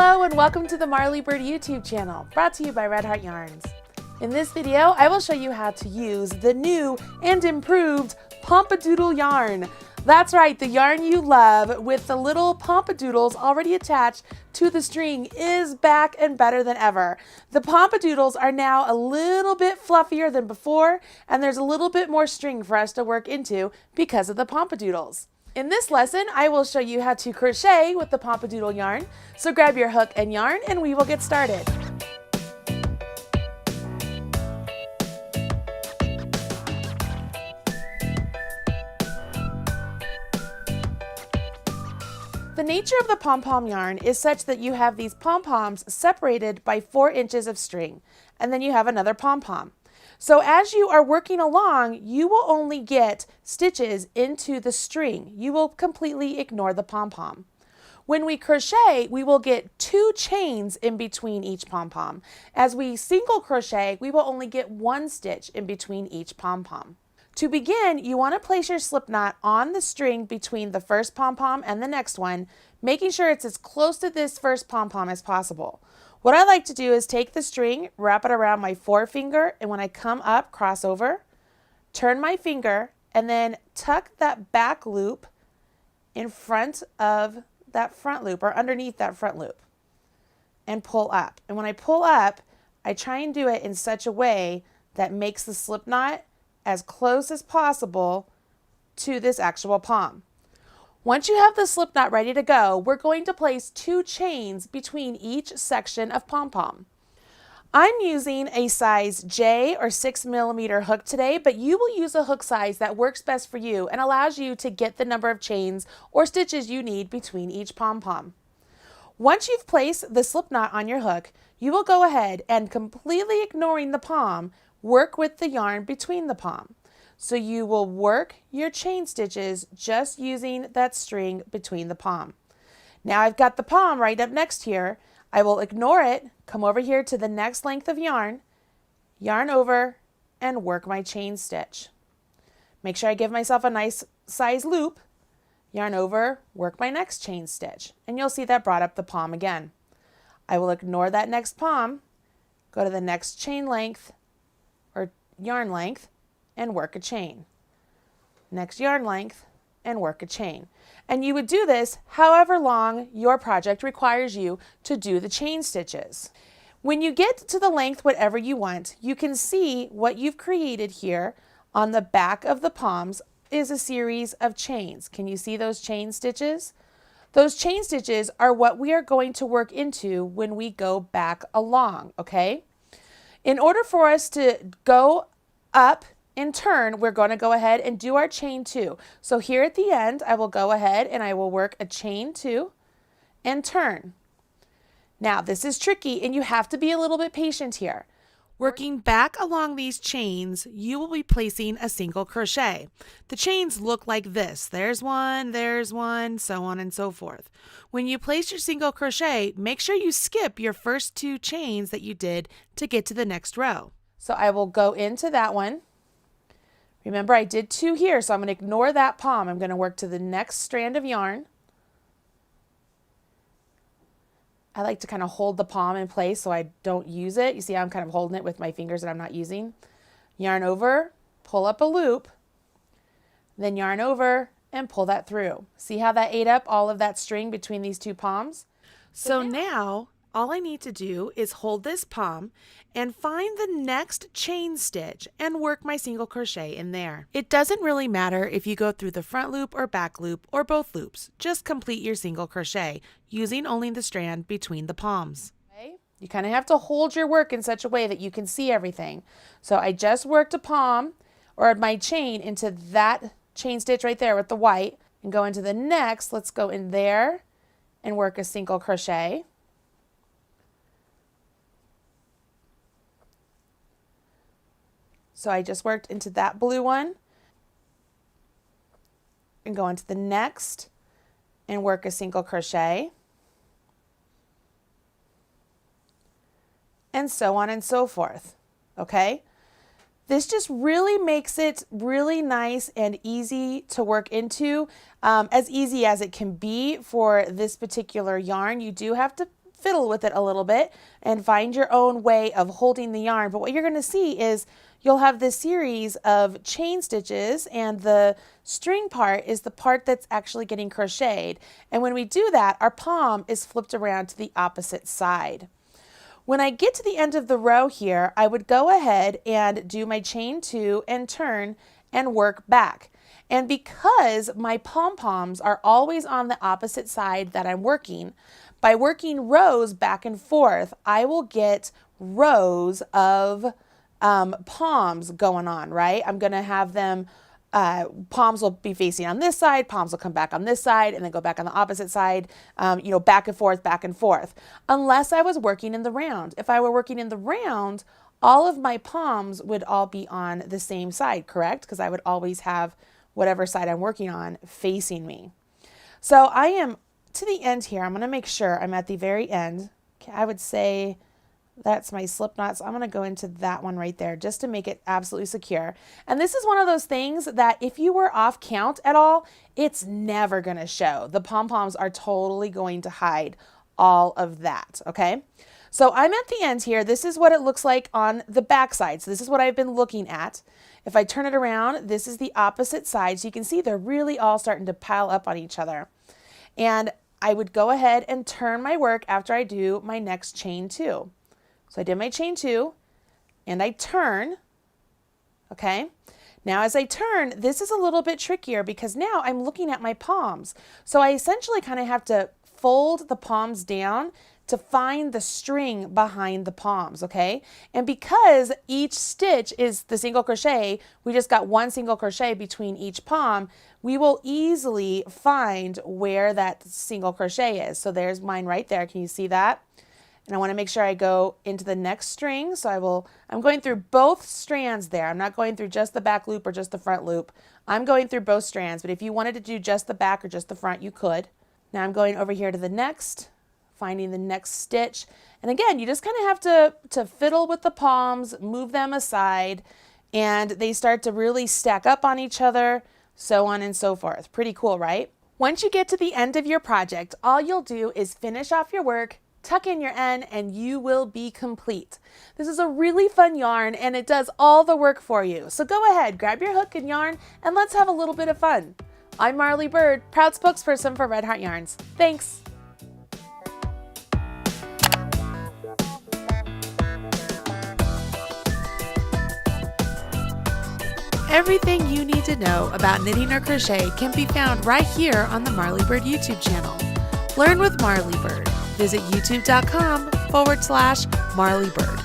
Hello and welcome to the Marley Bird YouTube channel, brought to you by Red Heart Yarns. In this video, I will show you how to use the new and improved Doodle yarn. That's right, the yarn you love with the little Doodles already attached to the string is back and better than ever. The Doodles are now a little bit fluffier than before, and there's a little bit more string for us to work into because of the Doodles. In this lesson, I will show you how to crochet with the Doodle yarn. So grab your hook and yarn and we will get started. The nature of the pom-pom yarn is such that you have these pom-poms separated by 4 inches of string, and then you have another pom-pom. So as you are working along, you will only get stitches into the string. You will completely ignore the pom-pom. When we crochet, we will get 2 chains in between each pom-pom. As we single crochet, we will only get 1 stitch in between each pom-pom. To begin, you want to place your slip knot on the string between the first pom-pom and the next one, making sure it's as close to this first pom-pom as possible. What I like to do is take the string, wrap it around my forefinger, and when I come up, cross over, turn my finger, and then tuck that back loop in front of that front loop or underneath that front loop and pull up. And when I pull up, I try and do it in such a way that makes the slip knot as close as possible to this actual pom. Once you have the slip knot ready to go, we're going to place 2 chains between each section of pom-pom. I'm using a size J or 6mm hook today, but you will use a hook size that works best for you and allows you to get the number of chains or stitches you need between each pom-pom. Once you've placed the slip knot on your hook, you will go ahead and, completely ignoring the pom, work with the yarn between the pom. So you will work your chain stitches just using that string between the pom. Now I've got the pom right up next here. I will ignore it, come over here to the next length of yarn, yarn over, and work my chain stitch. Make sure I give myself a nice size loop, yarn over, work my next chain stitch, and you'll see that brought up the pom again. I will ignore that next pom, go to the next chain length or yarn length, and work a chain. Next yarn length and work a chain. And you would do this however long your project requires you to do the chain stitches. When you get to the length whatever you want, you can see what you've created here on the back of the poms is a series of chains. Can you see those chain stitches? Those chain stitches are what we are going to work into when we go back along, okay? In order for us to go up in turn, we're going to go ahead and do our chain 2. So here at the end, I will go ahead and I will work a chain 2 and turn. Now this is tricky and you have to be a little bit patient here. Working back along these chains, you will be placing a single crochet. The chains look like this. There's one, so on and so forth. When you place your single crochet, make sure you skip your first 2 chains that you did to get to the next row. So I will go into that one. Remember, I did 2 here, so I'm going to ignore that pom. I'm going to work to the next strand of yarn. I like to kind of hold the pom in place so I don't use it. You see, I'm kind of holding it with my fingers that I'm not using. Yarn over, pull up a loop, then yarn over and pull that through. See how that ate up all of that string between these 2 poms? So now all I need to do is hold this pom and find the next chain stitch and work my single crochet in there. It doesn't really matter if you go through the front loop or back loop or both loops. Just complete your single crochet using only the strand between the poms. Okay. You kind of have to hold your work in such a way that you can see everything. So I just worked a pom or my chain into that chain stitch right there with the white and go into the next. Let's go in there and work a single crochet. So I just worked into that blue one and go into the next and work a single crochet, and so on and so forth, okay? This just really makes it really nice and easy to work into, as easy as it can be for this particular yarn. You do have to fiddle with it a little bit and find your own way of holding the yarn. But what you're going to see is you'll have this series of chain stitches, and the string part is the part that's actually getting crocheted. And when we do that, our palm is flipped around to the opposite side. When I get to the end of the row here, I would go ahead and do my chain 2 and turn and work back. And because my pom-poms are always on the opposite side that I'm working, by working rows back and forth, I will get rows of palms going on, right? I'm going to have them, palms will be facing on this side, palms will come back on this side, and then go back on the opposite side, you know, back and forth, unless I was working in the round. If I were working in the round, all of my palms would all be on the same side, correct? Because I would always have whatever side I'm working on facing me. So I am to the end here. I'm going to make sure I'm at the very end. Okay, I would say that's my slip knot. So I'm going to go into that one right there just to make it absolutely secure. And this is one of those things that if you were off count at all, it's never going to show. The pom-poms are totally going to hide all of that. Okay. So I'm at the end here. This is what it looks like on the back side. So this is what I've been looking at. If I turn it around, this is the opposite side. So you can see they're really all starting to pile up on each other. And I would go ahead and turn my work after I do my next chain 2. So I did my chain 2 and I turn, okay? Now as I turn, this is a little bit trickier because now I'm looking at my palms. So I essentially kind of have to fold the palms down to find the string behind the palms, okay? And because each stitch is the single crochet, we just got one single crochet between each palm, we will easily find where that single crochet is. So there's mine right there. Can you see that? And I want to make sure I go into the next string. So I'm going through both strands there. I'm not going through just the back loop or just the front loop. I'm going through both strands, but if you wanted to do just the back or just the front, you could. Now I'm going over here to the next, finding the next stitch. And again, you just kind of have to fiddle with the palms, move them aside, and they start to really stack up on each other, so on and so forth. Pretty cool, right? Once you get to the end of your project, all you'll do is finish off your work, tuck in your end, and you will be complete. This is a really fun yarn and it does all the work for you. So go ahead, grab your hook and yarn, and let's have a little bit of fun. I'm Marley Bird, proud spokesperson for Red Heart Yarns. Thanks. Everything you need to know about knitting or crochet can be found right here on the Marley Bird YouTube channel. Learn with Marley Bird. Visit youtube.com/Marley Bird.